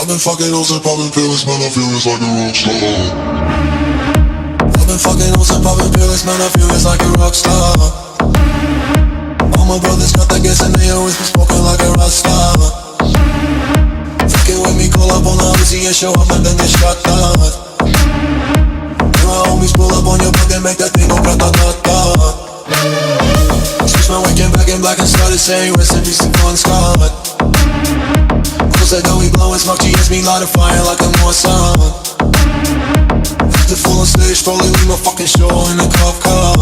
I've been fucking hoes and popping pills, man, I feel it's like a rock star. I've been fucking hoes and popping pills, man, I feel it's like a rock star. All my brothers got that gas and they always been smoking like a rock star. Fucking with me, call up on the Uzi and show up and then get shot down. And my homies pull up on your block and make that thing go grata-ta-ta. Switch my weekend back in black and started saying rest in peace to Bon Scott. Cause I know we blowin' smoke, GS me light a fire like a Mossad. Fucked it full on stage, probably leave my fucking show in a cop car.